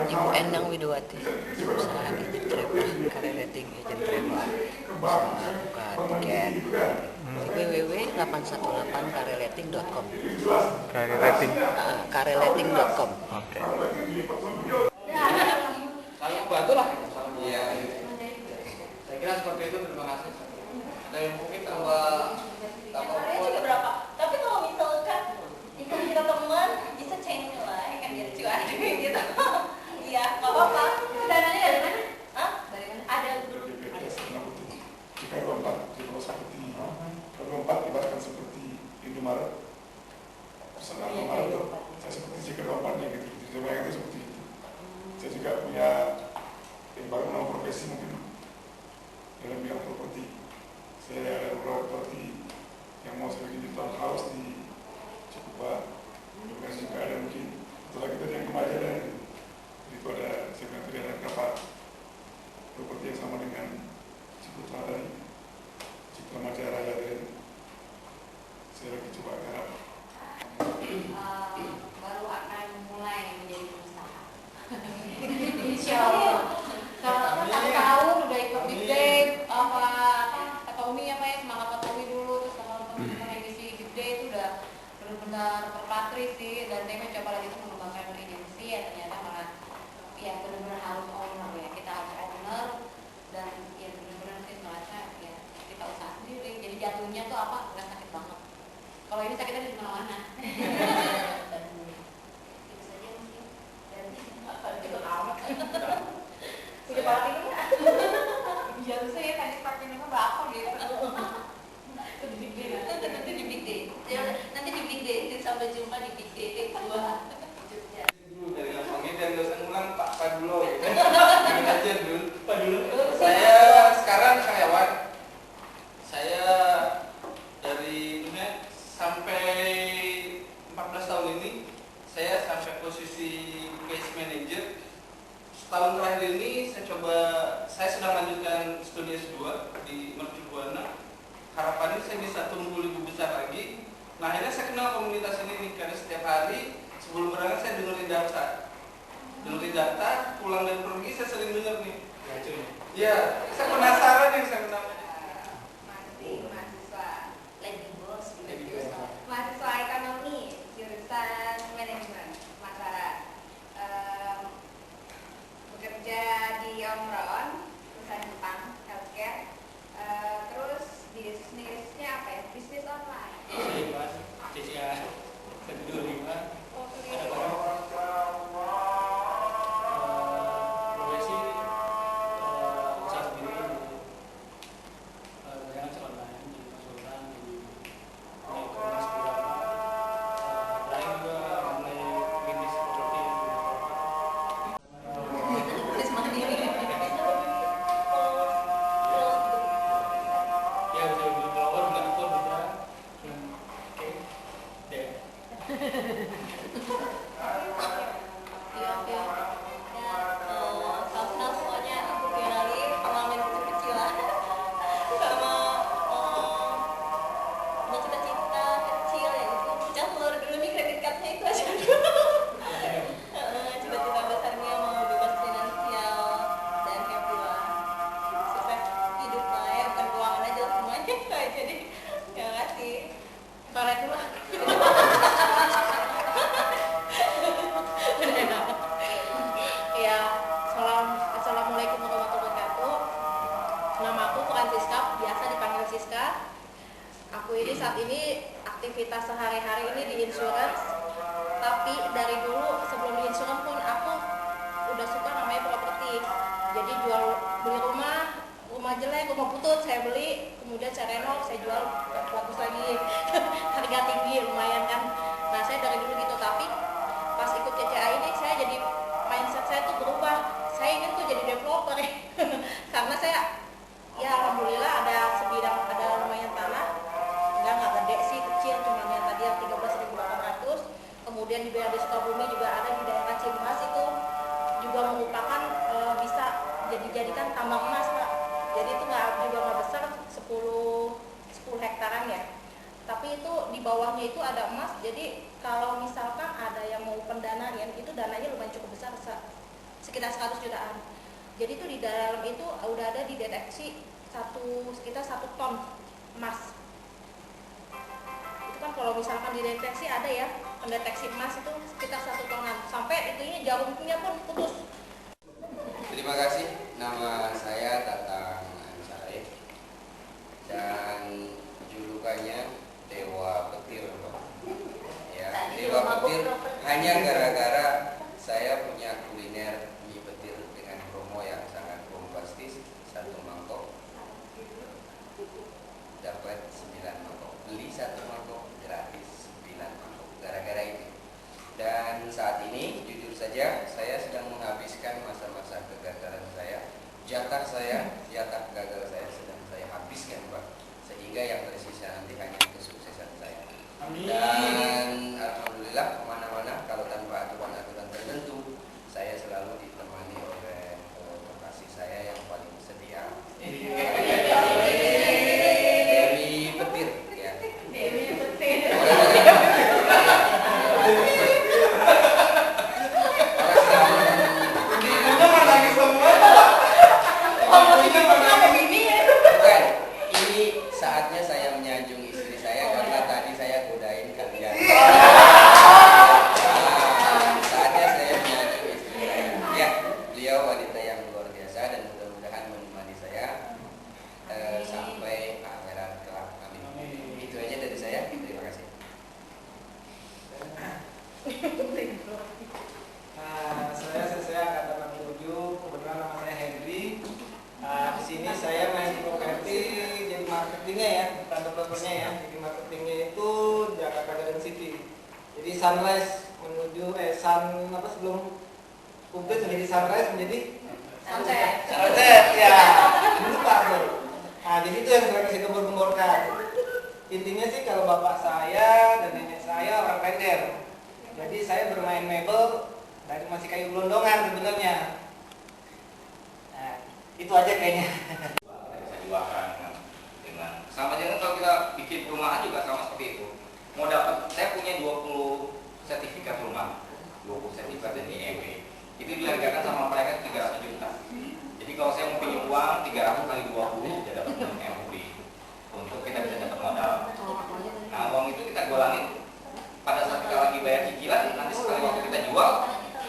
Ibu Endang Widowati, usaha agent travel, career rating agent travel, usaha buka tiket di www.818carerating.com. Career rating. Carerating.com. Oke. Saling membantu lah. Iya. Saya kira seperti itu. Terima kasih. Ada yang mungkin tambah juga berapa? Tapi kalau misalkan kita teman bisa channel lah, ya kan biar cuan gitu. Iya, nggak apa-apa. Dananya dari mana? Hah? Dari mana? Ada grup. Jika lompat di bawah seperti lompat ibaratkan seperti Indomaret, pesanan Indomaret itu saya seperti jika lompatnya gitu. Jadi bayangkan seperti itu. Saya juga punya baru nama profesi mungkin dalam bidang properti. Saya ada beberapa properti yang mau saya bikin di townhouse di Cikupa. Kemudian juga ada mungkin satu lagi tadi yang kemarin ada itu ada sebenarnya ada kapal properti yang sama dengan Cikupa tadi, Cikupa Majaraya dan saya lagi coba garap. Baru akan mulai menjadi pengusaha. Insya Allah. Kalau tahun udah ikut big day, Pak Tommy apa ya, semangat Pak Tommy dulu, terus teman-teman edisi big day itu udah benar-benar terpatri sih, dan saya mencoba lagi itu mengembangkan agensi ya, ternyata malah ya benar-benar harus owner ya, kita harus owner dan ya benar-benar sih merasa ya kita usaha sendiri, jadi jatuhnya tuh apa nggak sakit banget. Kalau ini sakitnya di mana-mana. Itu saja mungkin. Dan itu amat. Udah kepala tidur nggak? Jatuh saya tadi pakai nama bakar gitu. Nanti di big day. Nanti di big day. Sampai jumpa di big day 2 Jogja. Dari gampangnya dan gak usah ngulang Pak dulu gitu. Jangan aja dulu. Pak dulu. Saya sekarang karyawan. Saya dari dunia sampai 14 tahun ini saya sampai posisi case manager. Setahun terakhir ini saya sedang lanjutkan studi S2 di Mercu Buana. Harapannya saya bisa tumbuh lebih besar lagi. Nah, akhirnya saya kenal komunitas ini nih, karena setiap hari sebelum berangkat saya dengerin data, pulang dan pergi saya sering denger nih. Ya, saya penasaran yang saya kenal. Mahasiswa lagi bos, mahasiswa ekonomi jurusan manajemen pemasaran, bekerja di Omron perusahaan Jepang healthcare, terus bisnisnya apa ya, bisnis online. Aku ini saat ini aktivitas sehari-hari ini di insurance, tapi dari dulu sebelum di insurance pun aku udah suka namanya properti. Jadi jual beli rumah jelek, rumah putut saya beli, kemudian saya renov, saya jual bagus lagi, harga tinggi lumayan kan. Nah saya dari dulu gitu, tapi pas ikut CCA ini saya jadi mindset saya tuh berubah. Saya ingin tuh jadi developer karena saya ya alhamdulillah ada sebidang, ada lumayan tanah. Nggak gede sih, kecil, cuma yang tadi yang 13.800. Kemudian di BRD Sukabumi juga ada di daerah Cimas, itu juga merupakan bisa dijadikan tambang emas, Pak. Jadi itu nggak besar, 10 hektaran ya. Tapi itu di bawahnya itu ada emas. Jadi kalau misalkan ada yang mau pendanaan, itu dananya lumayan cukup besar, sekitar 100 jutaan. Jadi itu di dalam itu udah ada dideteksi sekitar 1 ton emas. Itu kan kalau misalkan dideteksi ada ya pendeteksi emas itu sekitar 1 tonan, sampai itunya jarumnya pun putus. Terima kasih. Nama saya Tatang Ansari dan julukannya Dewa Petir. Ya, Dewa Petir hanya gara-gara saya punya kuliner mie petir dengan promo yang sangat bombastis. 1 mangkok dapat 9 mangkok, beli 1 mangkok gratis 9 mangkok, gara-gara itu. Dan saat ini jujur saja saya sedang menghabiskan masa-masa kegagalan saya. Jatah gagal saya sedang saya habiskan, Pak, sehingga yang tersisa nanti hanya kesuksesan saya. Amin. Dan alhamdulillah kemana-mana kalau tanpa aturan-aturan tertentu saya selalu ditemani oleh kekasih saya yang paling setia, Dewi Petir, ya. Bukan, ini saatnya saya menyanjung istri saya karena tadi saya godain kalian. Saatnya saya menyanjung istri saya. Ya, beliau wanita yang luar biasa dan mudah-mudahan menemani saya sampai akhirat kelak. Amin. Itu aja dari saya. Terima kasih. Saya angkatan 67, kebetulan nama saya Henry. Di sini saya main properti jadi marketingnya ya, bukan developernya ya. Jadi marketingnya itu Jakarta Garden City. Jadi sunrise menuju sebelum publik menjadi sunrise menjadi sunset ya. Lupa tuh. Nah, jadi itu yang saya kasih gembor-gemborkan. Intinya sih kalau bapak saya dan nenek saya orang Klender. Jadi saya bermain mebel dari masih kayu gelondongan sebenarnya. Nah, itu aja kayaknya. Bisa diwakilkan dengan sama aja kan kalau kita bikin perumahan juga sama seperti itu. Mau dapat, saya punya 20 sertifikat rumah, 20 sertifikat dari IMB. Itu dihargakan sama mereka 300 juta. Jadi kalau saya mau pinjam uang 300 kali 20 ya dapat MUB untuk kita bisa dapat modal. Nah, uang itu kita golangin pada saat kita lagi bayar cicilan, nanti sekali waktu kita jual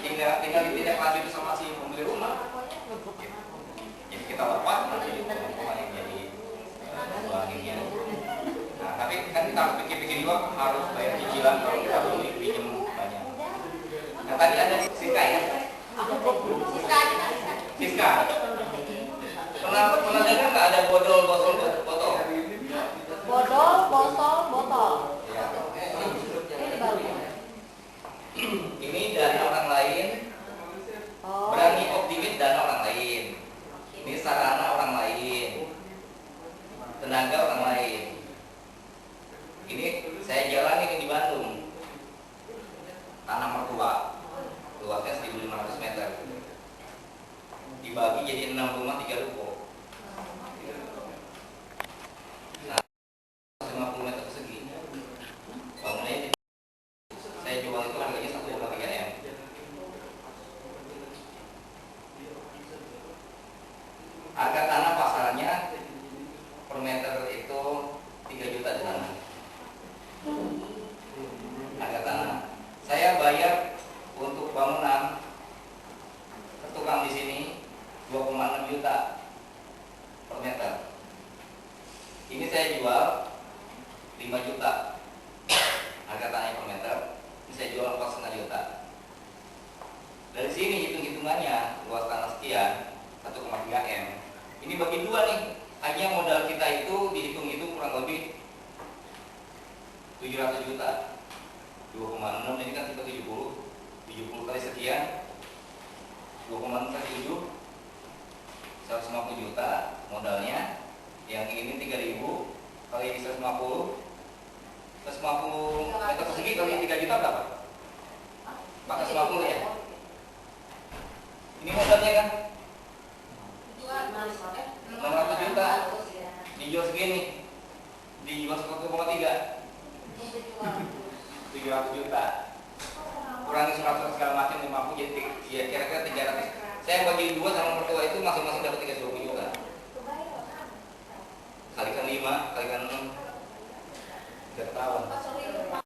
tinggal ditindak lanjut sama si pembeli rumah. Jadi kita lepas nanti rumah yang jadi uangnya. Nah, tapi kan kita harus pikir-pikir juga harus bayar cicilan kalau kita beli pinjam banyak. Nah, tadi ada Siska ya? Siska. Pernah dengar nggak ada bodol botol botol? Bodol, botol, botol. Ya. Ini baru. Ini dana orang lain. Berani optimis dana orang lain. Ini sarana orang lain. Tenaga orang lain. Ini saya jalan ini di Bandung. Tanah mertua. Luasnya 1.500 meter. Dibagi jadi 6 rumah 3 ruko. Nah, 50 meter persegi. Bangunannya saya jual itu harganya 1,3 M. Harga tanah pasarannya per meter itu 3 juta di tanah. Harga tanah. Saya bayar untuk bangunan ke tukang di sini 2,6 juta per meter. Ini saya jual 5 juta harga tanahnya per meter. Ini saya jual 4,5 juta. Dari sini hitung-hitungannya luas tanah sekian 1,3 M. Ini bagi dua nih. Hanya modal kita itu dihitung-hitung kurang lebih 700 juta. 2,6 ini kan kita 70 kali sekian 2,6 kali 7 150 juta modalnya. Yang ini 3.000 kali 150 meter persegi kali 3 juta berapa? 450 ya. Ini modalnya kan 600 juta. Dijual segini, dijual 1,3 700 juta. Kurangi surat segala macam 50 jadi ya kira-kira 300 saya bagi 2 sama mertua itu masing-masing dapat 320 juta. Kalikan 5, kalikan 6, 3 tahun.